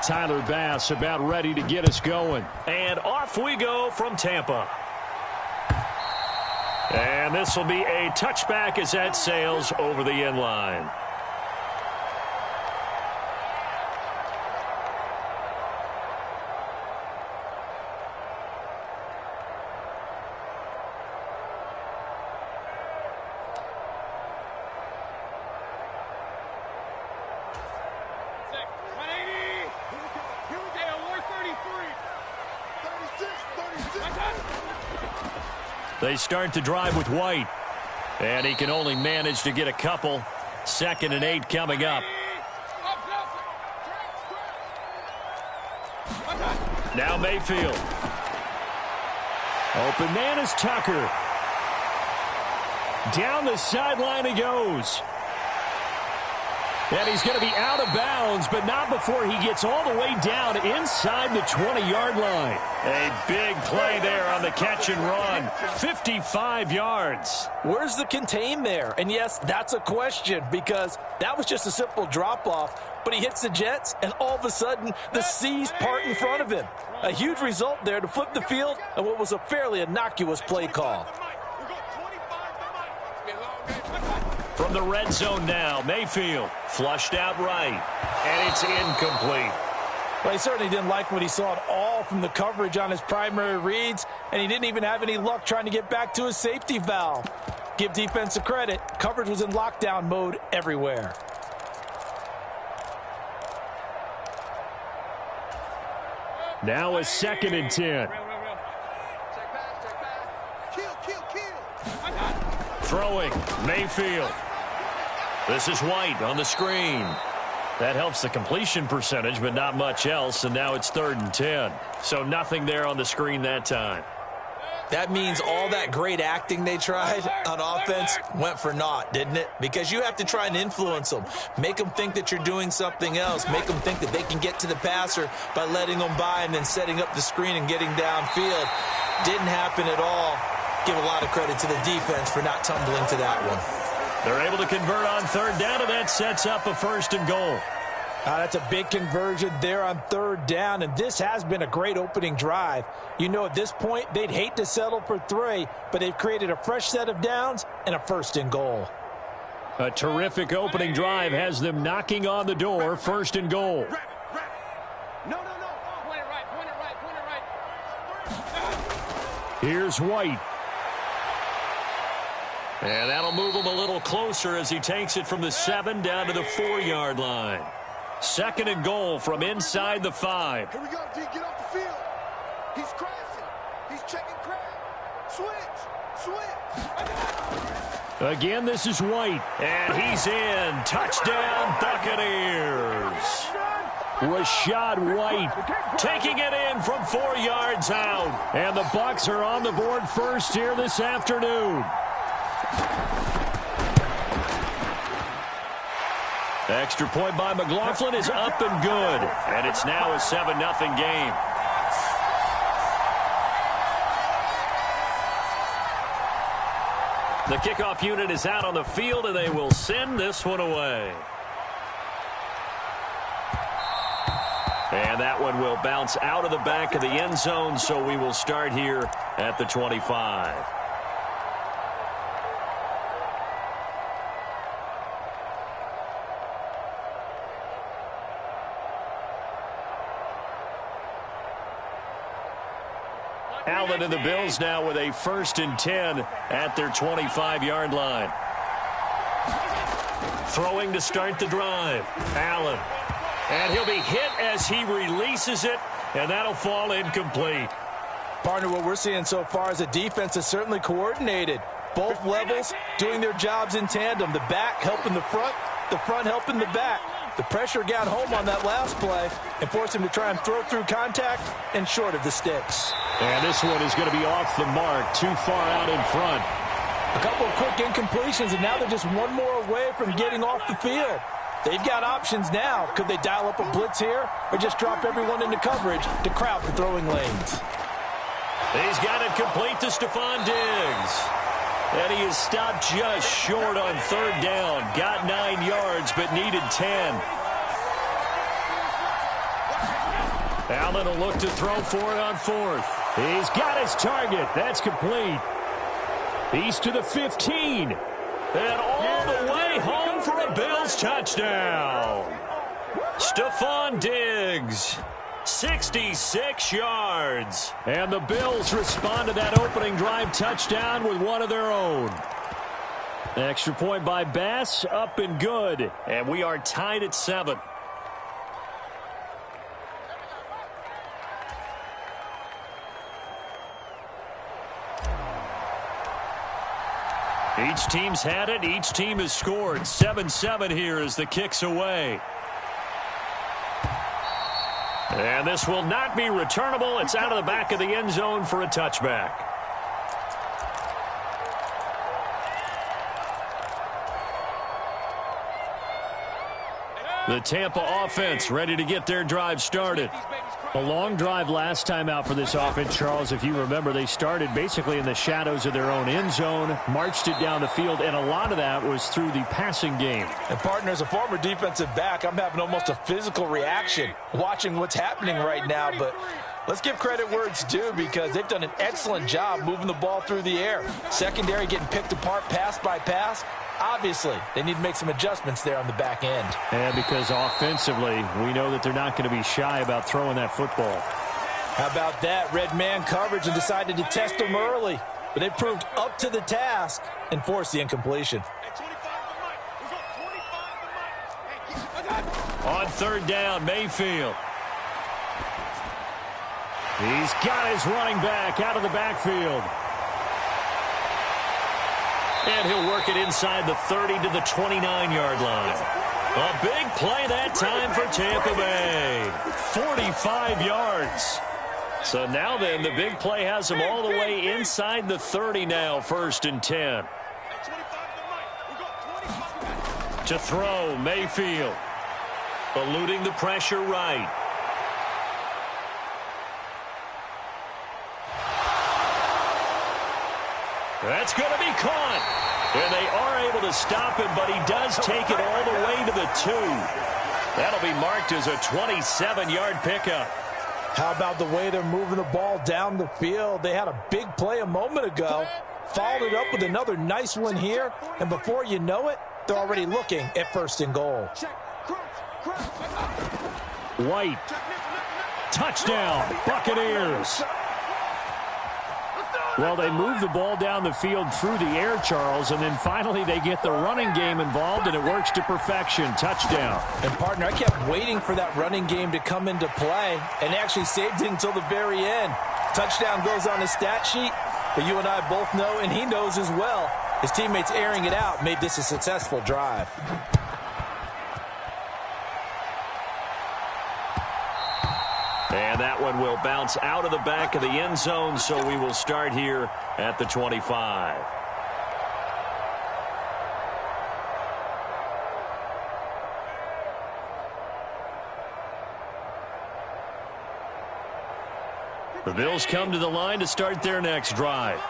Tyler Bass about ready to get us going. And off we go from Tampa. And this will be a touchback as that sails over the end line. They start the drive with White. And he can only manage to get a couple. 2nd and 8 coming up. Now Mayfield. Open man is Tucker. Down the sideline he goes. And he's going to be out of bounds, but not before he gets all the way down inside the 20-yard line. A big play there on the catch and run. 55 yards. Where's the contain there? And yes, that's a question because that was just a simple drop-off. But he hits the Jets, and all of a sudden, the seas part in front of him. A huge result there to flip the field and what was a fairly innocuous play call. From the red zone now, Mayfield flushed out right, and it's incomplete. Well, he certainly didn't like what he saw at all from the coverage on his primary reads, and he didn't even have any luck trying to get back to his safety valve. Give defense a credit. Coverage was in lockdown mode everywhere. Now a 2nd and 10. Throwing, Mayfield. This is White on the screen. That helps the completion percentage, but not much else, and now it's 3rd and 10. So nothing there on the screen that time. That means all that great acting they tried on offense went for naught, didn't it? Because you have to try and influence them. Make them think that you're doing something else. Make them think that they can get to the passer by letting them by and then setting up the screen and getting downfield. Didn't happen at all. Give a lot of credit to the defense for not tumbling to that one. They're able to convert on 3rd down, and that sets up a 1st and goal. That's a big conversion there on 3rd down, and this has been a great opening drive. You know, at this point, they'd hate to settle for 3, but they've created a fresh set of downs and a 1st and goal. A terrific opening drive has them knocking on the door, 1st and goal. No. Point it right. Here's White. And that'll move him a little closer as he takes it from the 7 down to the 4-yard line. 2nd and goal from inside the 5. Here we go, D. Get off the field. He's crashing. He's checking crash. Switch. Again, this is White. And he's in. Touchdown, Buccaneers. Rachaad White taking it in from 4 yards out. And the Bucs are on the board first here this afternoon. Extra point by McLaughlin is up and good. And it's now a 7-0 game. The kickoff unit is out on the field, and they will send this one away. And that one will bounce out of the back of the end zone, so we will start here at the 25. Allen and the Bills now with a 1st and 10 at their 25-yard line. Throwing to start the drive. Allen. And he'll be hit as he releases it, and that'll fall incomplete. Partner, what we're seeing so far is the defense is certainly coordinated. Both levels doing their jobs in tandem. The back helping the front helping the back. The pressure got home on that last play and forced him to try and throw through contact and short of the sticks. And this one is going to be off the mark, too far out in front. A couple of quick incompletions, and now they're just one more away from getting off the field. They've got options now. Could they dial up a blitz here or just drop everyone into coverage to crowd the throwing lanes? He's got it complete to Stephon Diggs. And he is stopped just short on 3rd down. Got 9 yards, but needed 10. Allen will look to throw for it on fourth. He's got his target. That's complete. He's to the 15. And all the way home for a Bills touchdown. Stephon Diggs, 66 yards. And the Bills respond to that opening drive touchdown with one of their own. Extra point by Bass, up and good. And we are tied at 7. Each team's had it. Each team has scored. 7-7 here as the kick's away. And this will not be returnable. It's out of the back of the end zone for a touchback. The Tampa offense ready to get their drive started. A long drive last time out for this offense, Charles. If you remember, they started basically in the shadows of their own end zone, marched it down the field, and a lot of that was through the passing game. And, partner, as a former defensive back, I'm having almost a physical reaction watching what's happening right now. But let's give credit where it's due because they've done an excellent job moving the ball through the air. Secondary getting picked apart pass by pass. Obviously, they need to make some adjustments there on the back end. And because offensively, we know that they're not going to be shy about throwing that football. How about that? Red man coverage and decided to test them early. But they proved up to the task and forced the incompletion. On third down, Mayfield. He's got his running back out of the backfield. And he'll work it inside the 30 to the 29-yard line. A big play that time for Tampa Bay. 45 yards. So now then, the big play has them all the way inside the 30 now, 1st and 10. To throw, Mayfield. Eluding the pressure right. That's going to be caught. And they are able to stop him, but he does take it all the way to the 2. That'll be marked as a 27-yard pickup. How about the way they're moving the ball down the field? They had a big play a moment ago, followed it up with another nice one here, and before you know it, they're already looking at 1st and goal. White. Touchdown, Buccaneers. Well, they move the ball down the field through the air, Charles, and then finally they get the running game involved, and it works to perfection. Touchdown. And, partner, I kept waiting for that running game to come into play, and actually saved it until the very end. Touchdown goes on his stat sheet, but you and I both know, and he knows as well, his teammates airing it out made this a successful drive. And that one will bounce out of the back of the end zone, so we will start here at the 25. The Bills come to the line to start their next drive.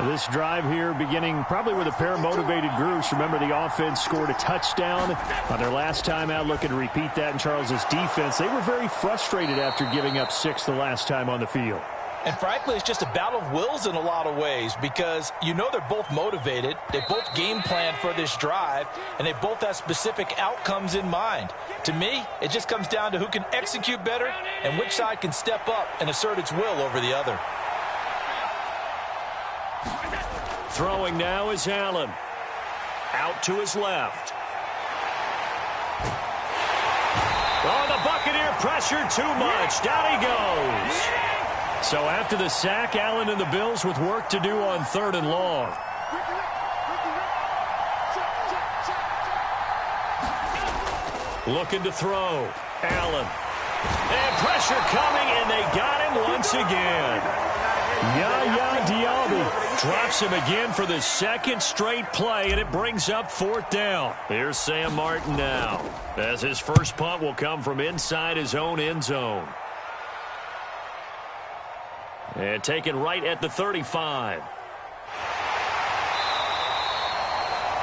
This drive here beginning probably with a pair of motivated groups. Remember, the offense scored a touchdown on their last time out, looking to repeat that in Charles's defense. They were very frustrated after giving up 6 the last time on the field. And frankly, it's just a battle of wills in a lot of ways because you know they're both motivated. They both game plan for this drive, and they both have specific outcomes in mind. To me, it just comes down to who can execute better and which side can step up and assert its will over the other. Throwing now is Allen. Out to his left. Oh, the Buccaneer pressure too much. Down he goes. So after the sack, Allen and the Bills with work to do on 3rd and long. Looking to throw. Allen. And pressure coming, and they got him once again. Yea Idk drops him again for the 2nd straight play, and it brings up 4th down. Here's Sam Martin now, as his first punt will come from inside his own end zone. And taken right at the 35.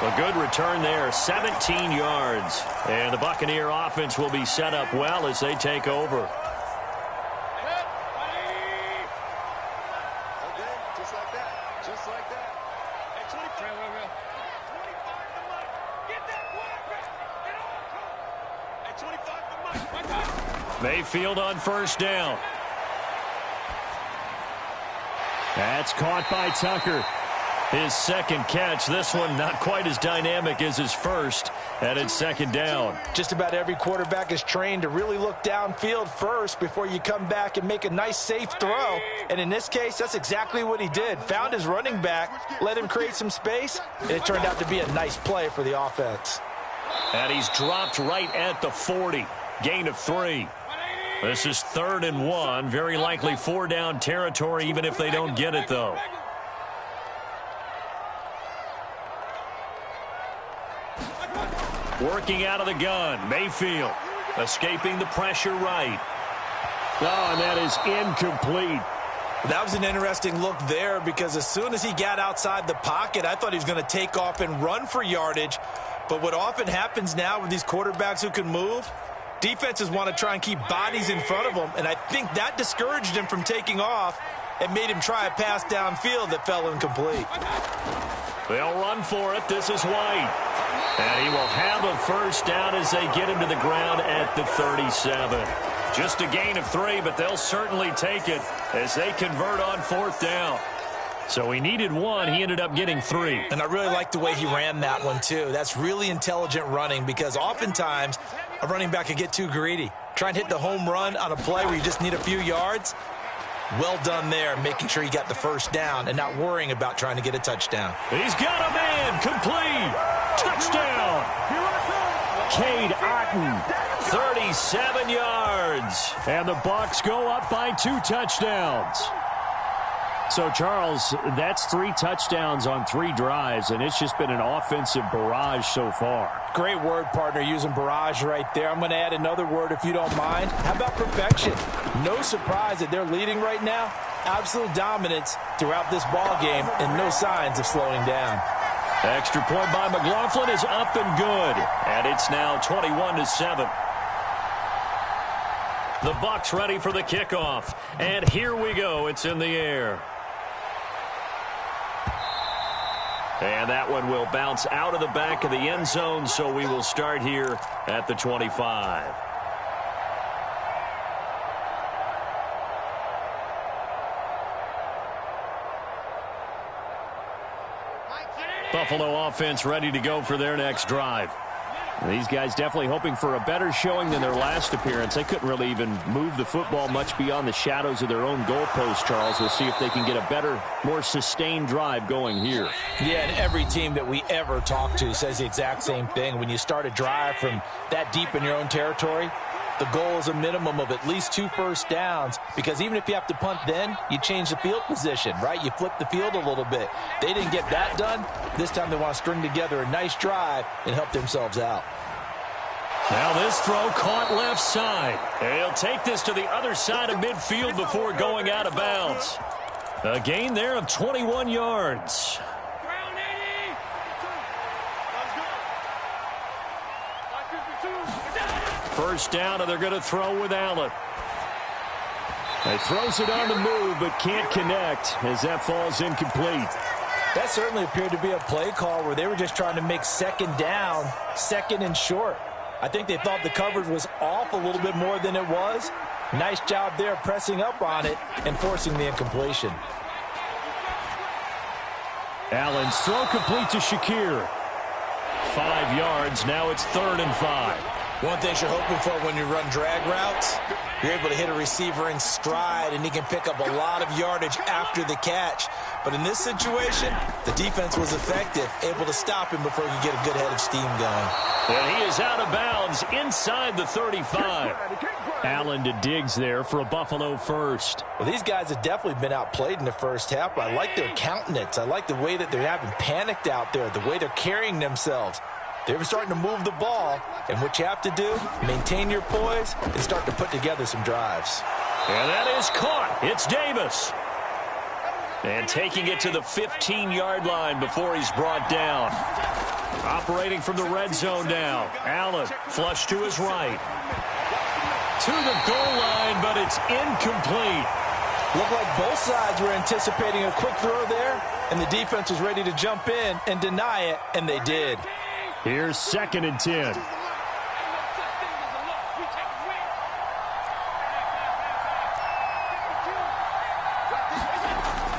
A good return there, 17 yards. And the Buccaneer offense will be set up well as they take over. Mayfield on first down. That's caught by Tucker. His second catch. This one not quite as dynamic as his first, and it's second down. Just about every quarterback is trained to really look downfield first before you come back and make a nice, safe throw. And in this case, that's exactly what he did. Found his running back, let him create some space, and it turned out to be a nice play for the offense. And he's dropped right at the 40. Gain of 3. This is 3rd and 1. Very likely 4-down territory, even if they don't get it, though. Working out of the gun. Mayfield escaping the pressure right. Oh, and that is incomplete. That was an interesting look there because as soon as he got outside the pocket, I thought he was going to take off and run for yardage. But what often happens now with these quarterbacks who can move, defenses want to try and keep bodies in front of them, and I think that discouraged him from taking off and made him try a pass downfield that fell incomplete. They'll run for it. This is White. And he will have a first down as they get him to the ground at the 37. Just a gain of 3, but they'll certainly take it as they convert on 4th down. So he needed 1. He ended up getting 3. And I really like the way he ran that one, too. That's really intelligent running because oftentimes a running back can get too greedy. Try and hit the home run on a play where you just need a few yards. Well done there, making sure he got the first down and not worrying about trying to get a touchdown. He's got a man. Complete. Touchdown. Yea Idk, 37 yards. And the Bucs go up by 2 touchdowns. So, Charles, that's 3 touchdowns on 3 drives, and it's just been an offensive barrage so far. Great word, partner, using barrage right there. I'm going to add another word if you don't mind. How about perfection? No surprise that they're leading right now. Absolute dominance throughout this ball game and no signs of slowing down. Extra point by McLaughlin is up and good, and it's now 21-7. The Bucs ready for the kickoff, and here we go. It's in the air. And that one will bounce out of the back of the end zone, so we will start here at the 25. Buffalo offense ready to go for their next drive. These guys definitely hoping for a better showing than their last appearance. They couldn't really even move the football much beyond the shadows of their own goalpost, Charles. We'll see if they can get a better, more sustained drive going here. Yeah, and every team that we ever talk to says the exact same thing. When you start a drive from that deep in your own territory, the goal is a minimum of at least 2 first downs, because even if you have to punt then, you change the field position, right? You flip the field a little bit. They didn't get that done. This time they want to string together a nice drive and help themselves out. Now this throw caught left side. He'll take this to the other side of midfield before going out of bounds. A gain there of 21 yards. First down, and they're going to throw with Allen. He throws it on the move, but can't connect as that falls incomplete. That certainly appeared to be a play call where they were just trying to make second down, second and short. I think they thought the coverage was off a little bit more than it was. Nice job there pressing up on it and forcing the incompletion. Allen's throw complete to Shakir. 5 yards. Now it's 3rd and 5. One thing you're hoping for when you run drag routes, you're able to hit a receiver in stride, and he can pick up a lot of yardage after the catch. But in this situation, the defense was effective, able to stop him before he could get a good head of steam going. And he is out of bounds inside the 35. Allen to Diggs there for a Buffalo first. Well, these guys have definitely been outplayed in the first half. I like their countenance. I like the way that they're having panicked out there, the way they're carrying themselves. They're starting to move the ball, and what you have to do, maintain your poise and start to put together some drives. And that is caught. It's Davis. And taking it to the 15-yard line before he's brought down. Operating from the red zone now. Allen flush to his right. To the goal line, but it's incomplete. Looked like both sides were anticipating a quick throw there, and the defense was ready to jump in and deny it, and they did. Here's 2nd and 10.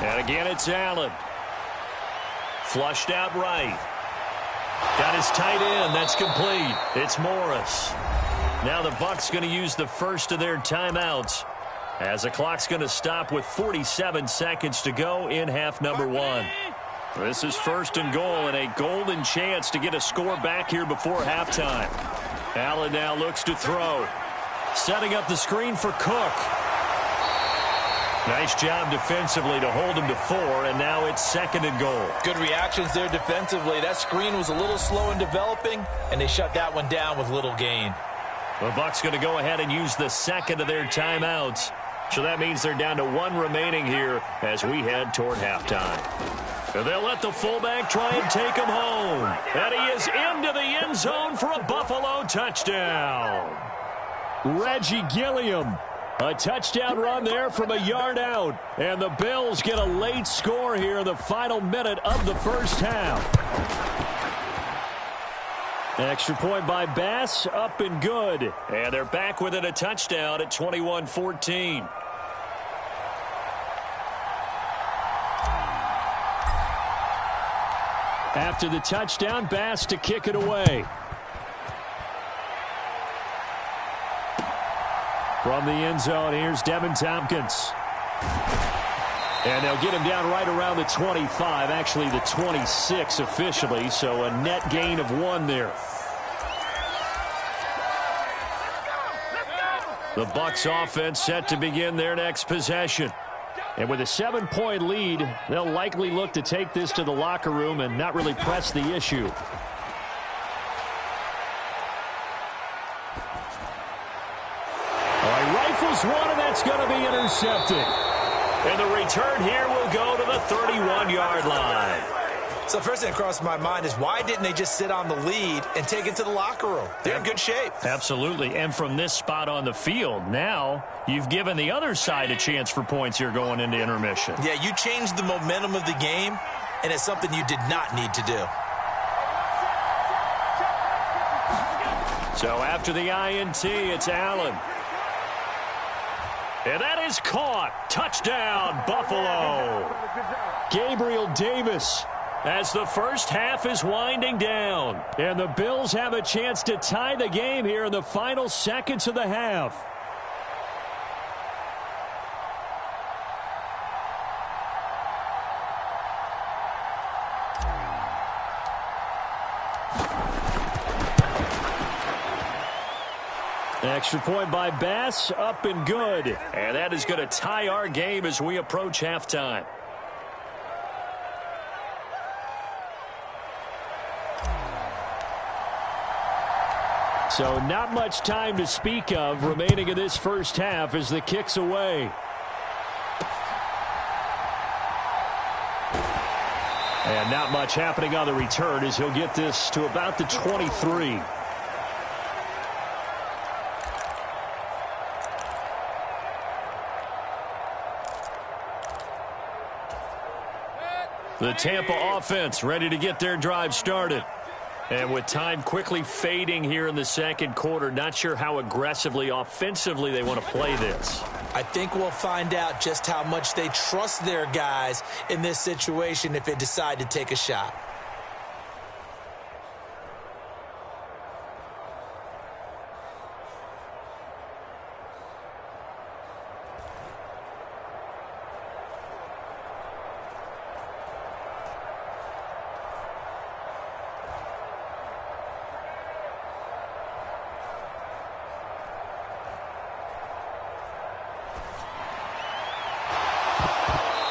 And again, it's Allen. Flushed out right. Got his tight end. That's complete. It's Morris. Now the Bucs going to use the first of their timeouts as the clock's going to stop with 47 seconds to go in half number one. This is first and goal and a golden chance to get a score back here before halftime. Allen now looks to throw. Setting up the screen for Cook. Nice job defensively to hold him to 4, and now it's second and goal. Good reactions there defensively. That screen was a little slow in developing, and they shut that one down with little gain. The Bucs going to go ahead and use the second of their timeouts. So that means they're down to 1 remaining here as we head toward halftime. And they'll let the fullback try and take him home. And he is into the end zone for a Buffalo touchdown. Reggie Gilliam. A touchdown run there from a yard out. And the Bills get a late score here in the final minute of the first half. Extra point by Bass, up and good. And they're back within a touchdown at 21-14. After the touchdown, Bass to kick it away. From the end zone, here's Devin Tompkins. And they'll get him down right around the 25, actually the 26 officially, so a net gain of 1 there. The Bucs offense set to begin their next possession. And with a 7-point lead, they'll likely look to take this to the locker room and not really press the issue. All right, rifles one, and that's going to be intercepted. And the return here will go to the 31-yard line. So first thing that crossed my mind is why didn't they just sit on the lead and take it to the locker room? They're in good shape. Absolutely. And from this spot on the field, now you've given the other side a chance for points here going into intermission. Yeah, you changed the momentum of the game, and it's something you did not need to do. So after the INT, it's Allen. And that is caught. Touchdown, Buffalo. Gabriel Davis. As the first half is winding down. And the Bills have a chance to tie the game here in the final seconds of the half. Extra point by Bass, up and good. And that is going to tie our game as we approach halftime. So not much time to speak of remaining in this first half as the kick's away. And not much happening on the return as he'll get this to about the 23. The Tampa offense ready to get their drive started. And with time quickly fading here in the second quarter, not sure how aggressively, offensively they want to play this. I think we'll find out just how much they trust their guys in this situation if they decide to take a shot.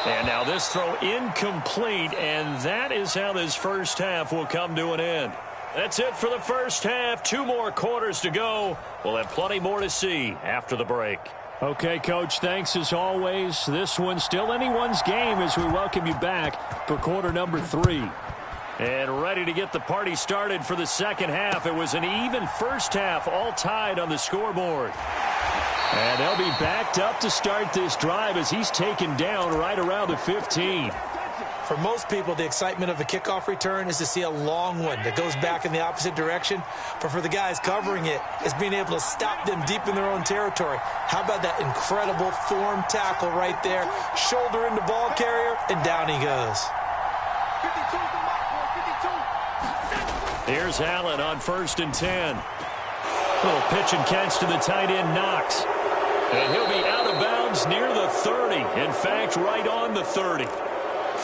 And now this throw incomplete, and that is how this first half will come to an end. That's it for the first half. 2 more quarters to go. We'll have plenty more to see after the break. Okay, Coach, thanks as always. This one's still anyone's game as we welcome you back for quarter number 3. And ready to get the party started for the second half. It was an even first half, all tied on the scoreboard. And they'll be backed up to start this drive as he's taken down right around the 15. For most people, the excitement of a kickoff return is to see a long one that goes back in the opposite direction. But for the guys covering it, it's being able to stop them deep in their own territory. How about that incredible form tackle right there? Shoulder into ball carrier, and down he goes. 52 is the mark, boy, 52. Here's Allen on 1st and 10. Little pitch and catch to the tight end, Knox. And he'll be out of bounds near the 30. In fact, right on the 30.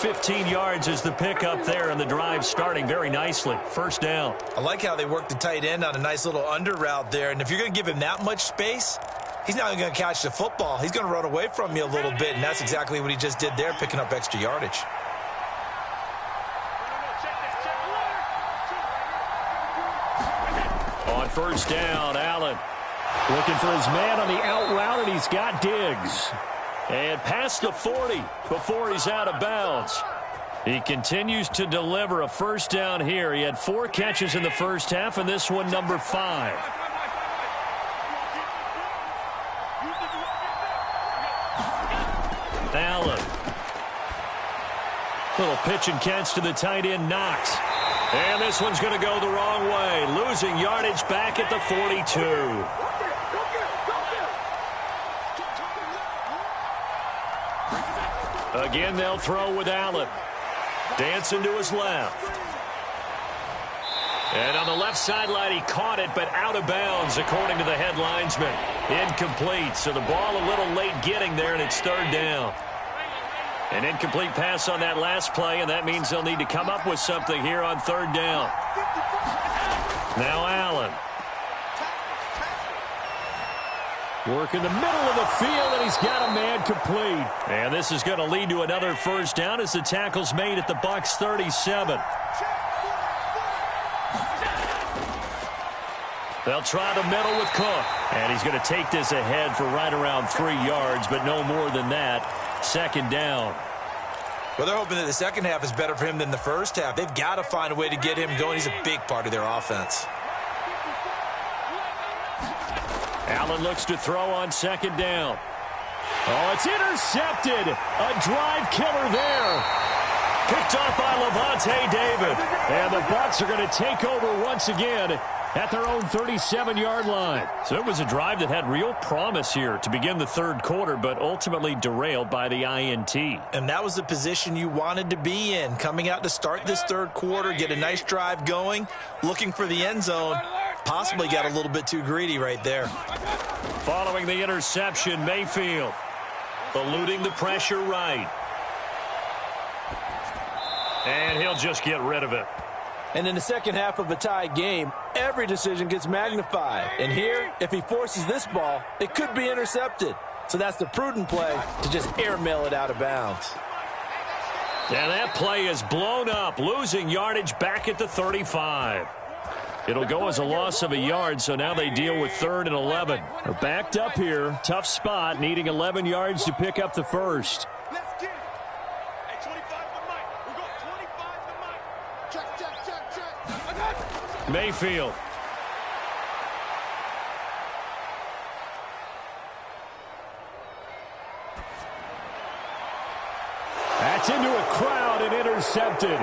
15 yards is the pickup there, and the drive starting very nicely. 1st down. I like how they work the tight end on a nice little under route there. And if you're going to give him that much space, he's not even going to catch the football. He's going to run away from you a little bit, and that's exactly what he just did there, picking up extra yardage. On 1st down, Allen looking for his man on the out route, and he's got Diggs. And past the 40 before he's out of bounds. He continues to deliver a 1st down here. He had 4 catches in the 1st half, and this one number 5. Allen. Little pitch and catch to the tight end, Knox. And this one's going to go the wrong way. Losing yardage back at the 42. Again, they'll throw with Allen. Dancing to his left. And on the left sideline, he caught it, but out of bounds, according to the head linesman. Incomplete, so the ball a little late getting there, and it's 3rd down. An incomplete pass on that last play, and that means they'll need to come up with something here on 3rd down. Now Allen. Working the middle of the field, and he's got a man complete. And this is going to lead to another 1st down as the tackle's made at the Bucs 37. They'll try the middle with Cook. And he's going to take this ahead for right around 3 yards, but no more than that. 2nd down. Well, they're hoping that the second half is better for him than the first half. They've got to find a way to get him going. He's a big part of their offense. Allen looks to throw on 2nd down. Oh, it's intercepted. A drive killer there. Picked off by Levante David. And the Bucs are going to take over once again at their own 37-yard line. So it was a drive that had real promise here to begin the 3rd quarter, but ultimately derailed by the INT. And that was the position you wanted to be in, coming out to start this 3rd quarter, get a nice drive going, looking for the end zone. Possibly got a little bit too greedy right there. Following the interception, Mayfield eluding the pressure right. And he'll just get rid of it. And in the second half of a tied game, every decision gets magnified. And here, if he forces this ball, it could be intercepted. So that's the prudent play to just airmail it out of bounds. And that play is blown up, losing yardage back at the 35. It'll go as a loss of a yard, so now they deal with 3rd and 11. They're backed up here, tough spot, needing 11 yards to pick up the 1st. Let's get it. Hey, 25 to Mike. We're going 25 to Mike. Check. Mayfield. That's into a crowd and intercepted.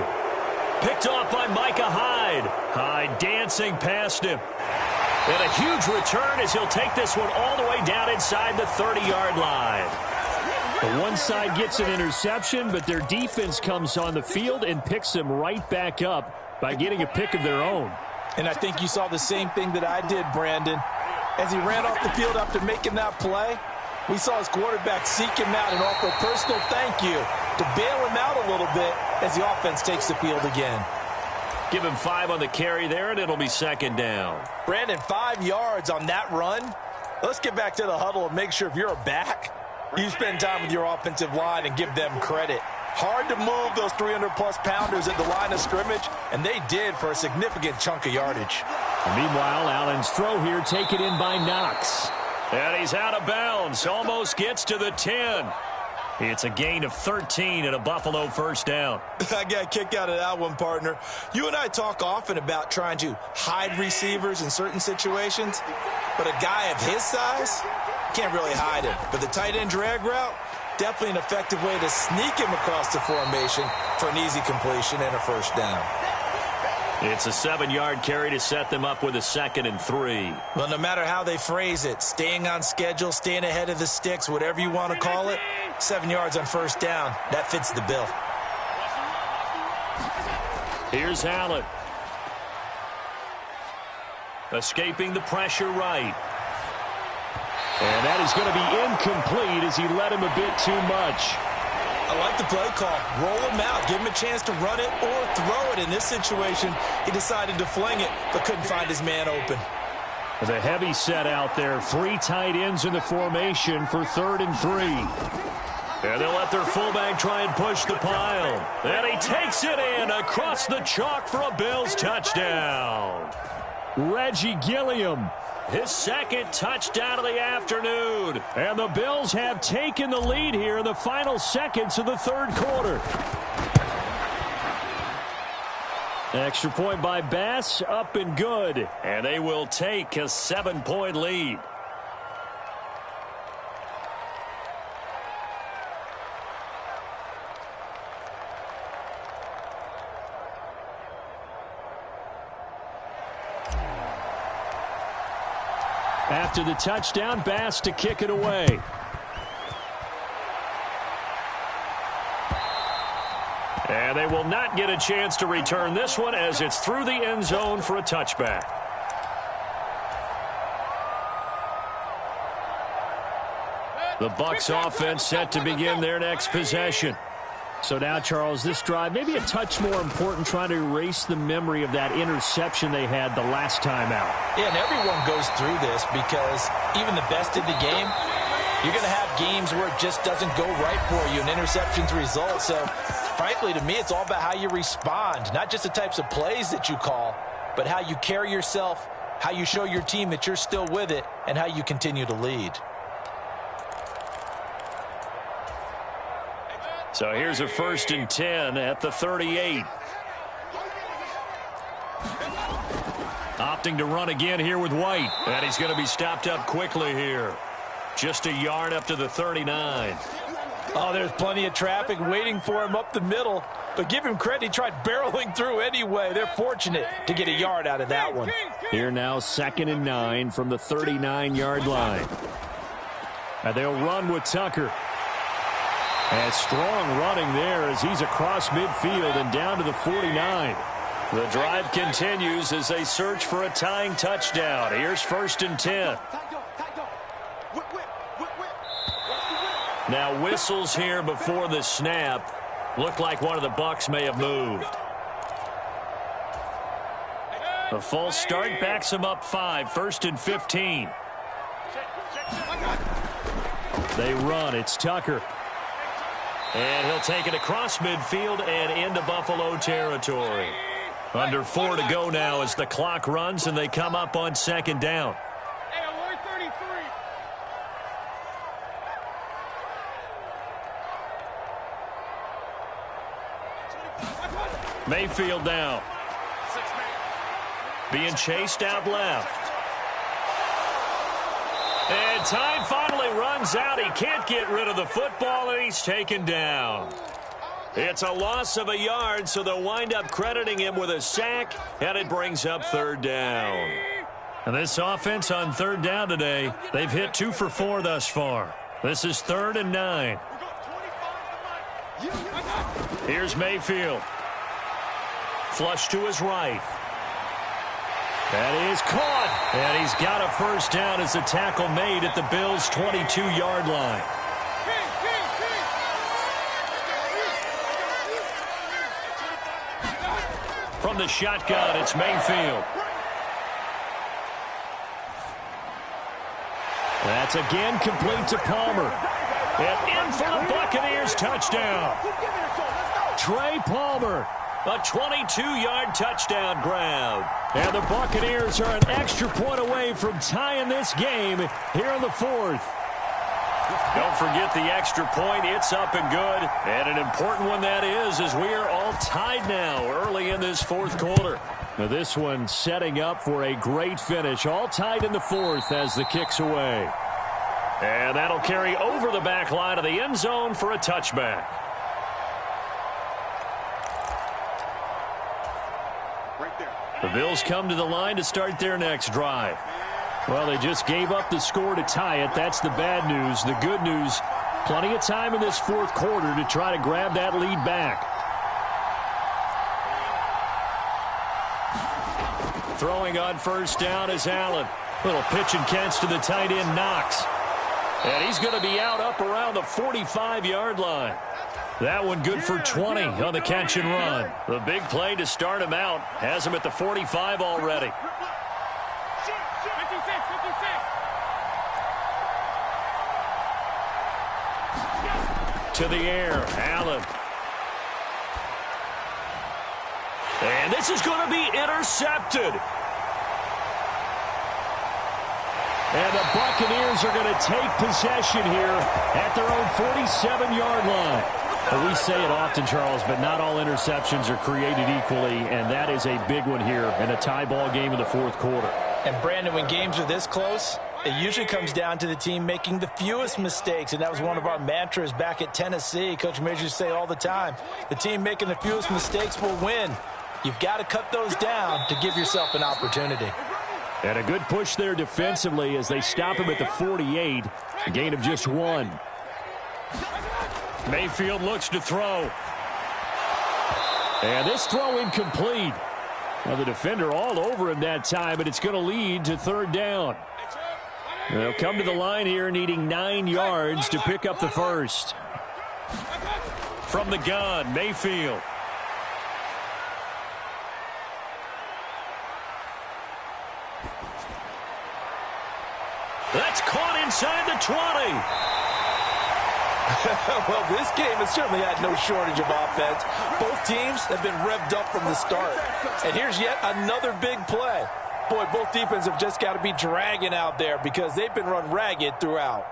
Picked off by Micah Hyde. Hyde dancing past him. And a huge return as he'll take this one all the way down inside the 30-yard line. The one side gets an interception, but their defense comes on the field and picks them right back up by getting a pick of their own. And I think you saw the same thing that I did, Brandon. As he ran off the field after making that play, we saw his quarterback seek him out and offer a personal thank you to bail him out a little bit as the offense takes the field again. Give him 5 on the carry there, and it'll be 2nd down. Brandon, 5 yards on that run. Let's get back to the huddle and make sure if you're a back, you spend time with your offensive line and give them credit. Hard to move those 300-plus pounders at the line of scrimmage, and they did for a significant chunk of yardage. And meanwhile, Allen's throw here taken in by Knox. And he's out of bounds, almost gets to the 10. It's a gain of 13 and a Buffalo 1st down. I got a kick out of that one, partner. You and I talk often about trying to hide receivers in certain situations, but a guy of his size can't really hide him. But the tight end drag route, Definitely an effective way to sneak him across the formation for an easy completion and a first down. It's a 7-yard carry to set them up with a 2nd and 3. Well, no matter how they phrase it, staying on schedule, staying ahead of the sticks, whatever you want to call it, 7 yards on first down, that fits the bill. Here's Allen. Escaping the pressure right. And that is going to be incomplete as he led him a bit too much. I like the play call. Roll him out. Give him a chance to run it or throw it. In this situation, he decided to fling it, but couldn't find his man open. The heavy set out there. 3 tight ends in the formation for 3rd and 3. And they'll let their fullback try and push the pile. And he takes it in across the chalk for a Bills touchdown. Reggie Gilliam, his 2nd touchdown of the afternoon. And the Bills have taken the lead here in the final seconds of the 3rd quarter. Extra point by Bass, up and good. And they will take a 7-point lead. After the touchdown, Bass to kick it away. And they will not get a chance to return this one as it's through the end zone for a touchback. The Bucs offense set to begin their next possession. So now, Charles, this drive maybe a touch more important, trying to erase the memory of that interception they had the last time out. Yeah, and everyone goes through this because even the best in the game, you're going to have games where it just doesn't go right for you, and interceptions result. So, frankly, to me, it's all about how you respond, not just the types of plays that you call, but how you carry yourself, how you show your team that you're still with it, and how you continue to lead. So here's a 1st and 10 at the 38. Opting to run again here with White. And he's going to be stopped up quickly here. Just a yard up to the 39. Oh, there's plenty of traffic waiting for him up the middle. But give him credit, he tried barreling through anyway. They're fortunate to get a yard out of that one. Here now, 2nd and 9 from the 39-yard line. And they'll run with Tucker. And strong running there as he's across midfield and down to the 49. The drive continues as they search for a tying touchdown. Here's 1st and 10. Now whistles here before the snap. Looked like one of the Bucs may have moved. The false start backs him up 5. 1st and 15. They run. It's Tucker. And he'll take it across midfield and into Buffalo territory. Under 4 to go now as the clock runs and they come up on 2nd down. Mayfield now. Being chased out left. And time finally runs out. He can't get rid of the football, and he's taken down. It's a loss of a yard, so they'll wind up crediting him with a sack, and it brings up 3rd down. And this offense on 3rd down today, they've hit 2 for 4 thus far. This is 3rd and 9. Here's Mayfield. Flush to his right. That is caught. And he's got a 1st down as the tackle made at the Bills' 22-yard line. From the shotgun, it's Mayfield. That's again complete to Palmer. And in for the Buccaneers touchdown. Trey Palmer. A 22-yard touchdown grab. And the Buccaneers are an extra point away from tying this game here in the 4th. Don't forget the extra point. It's up and good. And an important one that is, as we are all tied now early in this 4th quarter. Now this one setting up for a great finish. All tied in the 4th as the kick's away. And that'll carry over the back line of the end zone for a touchback. The Bills come to the line to start their next drive. Well, they just gave up the score to tie it. That's the bad news. The good news, plenty of time in this fourth quarter to try to grab that lead back. Throwing on first down is Allen. Little pitch and catch to the tight end, Knox. And he's going to be out up around the 45-yard line. That one good for 20 on the catch and run. The big play to start him out has him at the 45 already. To the air, Allen. And this is going to be intercepted. And the Buccaneers are going to take possession here at their own 47-yard line. Well, we say it often, Charles, but not all interceptions are created equally, and that is a big one here in a tie ball game in the fourth quarter. And, Brandon, when games are this close, it usually comes down to the team making the fewest mistakes, and that was one of our mantras back at Tennessee. Coach Majors used to say all the time, the team making the fewest mistakes will win. You've got to cut those down to give yourself an opportunity. And a good push there defensively as they stop him at the 48, a gain of just 1. Mayfield looks to throw. And this throw incomplete. Now the defender all over him that time, but it's going to lead to third down. They'll come to the line here needing 9 yards to pick up the first. From the gun, Mayfield. That's caught inside the 20. Well, this game has certainly had no shortage of offense. Both teams have been revved up from the start. And here's yet another big play. Boy, both defenses have just got to be dragging out there because they've been run ragged throughout.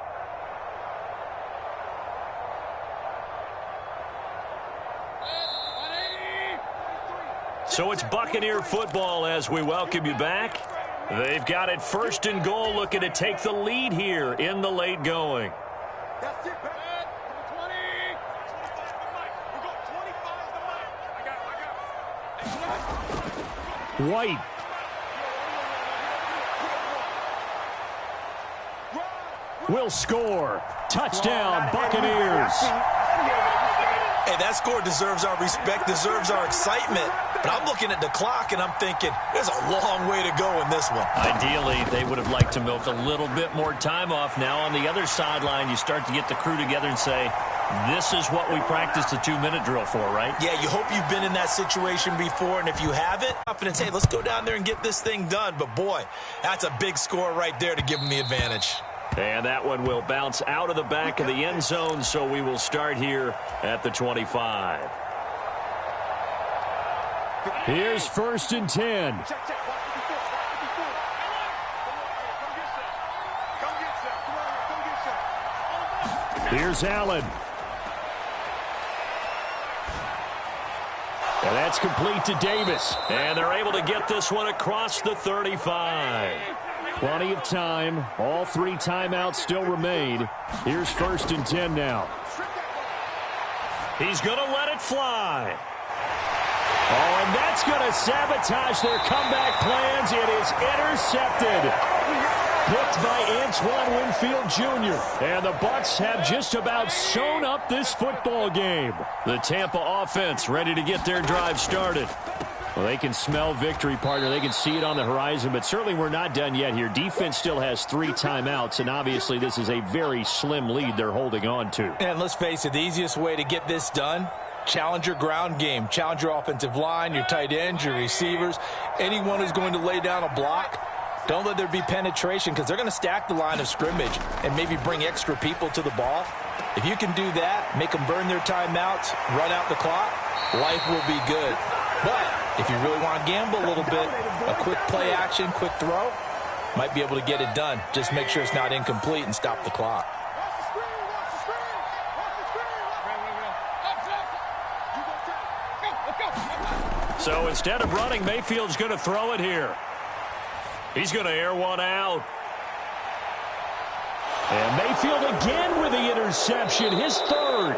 So it's Buccaneer football as we welcome you back. They've got it first and goal, looking to take the lead here in the late going. That's it, back. White. Will score. Touchdown, Buccaneers. Hey, that score deserves our respect, deserves our excitement. But I'm looking at the clock, and I'm thinking, there's a long way to go in this one. Ideally, they would have liked to milk a little bit more time off. Now, on the other sideline, you start to get the crew together and say, this is what we practiced the 2-minute drill for, right? Yeah, you hope you've been in that situation before, and if you haven't, confidence, hey, let's go down there and get this thing done. But, boy, that's a big score right there to give them the advantage. And that one will bounce out of the back of the end zone, so we will start here at the 25. Here's first and 10. Here's Allen. And that's complete to Davis. And they're able to get this one across the 35. Plenty of time. All 3 timeouts still remain. Here's first and 10 now. He's going to let it fly. Oh, and that's going to sabotage their comeback plans. It is intercepted. Picked by Antoine Winfield Jr. And the Bucs have just about sewn up this football game. The Tampa offense ready to get their drive started. Well, they can smell victory, partner. They can see it on the horizon, but certainly we're not done yet here. Defense still has 3 timeouts, and obviously this is a very slim lead they're holding on to. And let's face it, the easiest way to get this done, challenge your ground game. Challenge your offensive line, your tight ends, your receivers. Anyone who's going to lay down a block, don't let there be penetration because they're going to stack the line of scrimmage and maybe bring extra people to the ball. If you can do that, make them burn their timeouts, run out the clock, life will be good. But if you really want to gamble a little bit, a quick play action, quick throw, might be able to get it done. Just make sure it's not incomplete and stop the clock. So instead of running, Mayfield's going to throw it here. He's going to air one out. And Mayfield again with the interception, his third.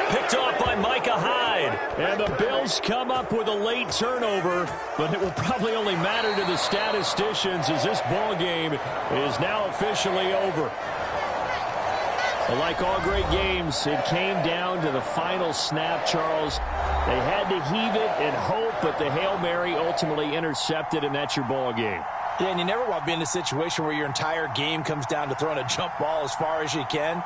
Picked off by Micah Hyde. And the Bills come up with a late turnover, but it will probably only matter to the statisticians as this ball game is now officially over. Like all great games, it came down to the final snap, Charles. They had to heave it and hope, but the Hail Mary ultimately intercepted, and that's your ball game. Yeah, and you never want to be in a situation where your entire game comes down to throwing a jump ball as far as you can.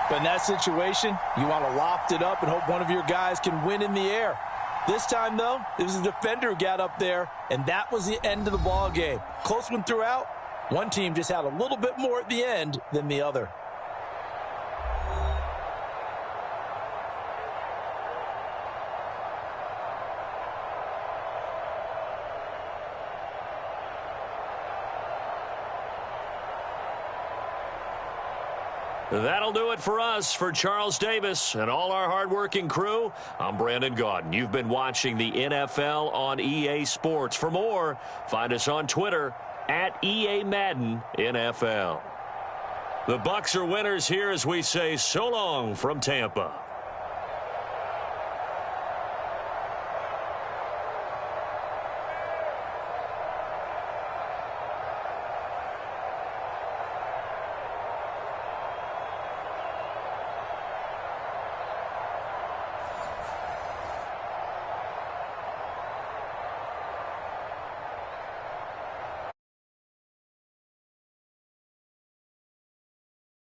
But in that situation, you want to loft it up and hope one of your guys can win in the air. This time, though, it was a defender who got up there, and that was the end of the ball game. Close one throughout. One team just had a little bit more at the end than the other. That'll do it for us. For Charles Davis and all our hardworking crew, I'm Brandon Gaudin. You've been watching the NFL on EA Sports. For more, find us on Twitter at EA Madden NFL. The Bucs are winners here as we say so long from Tampa.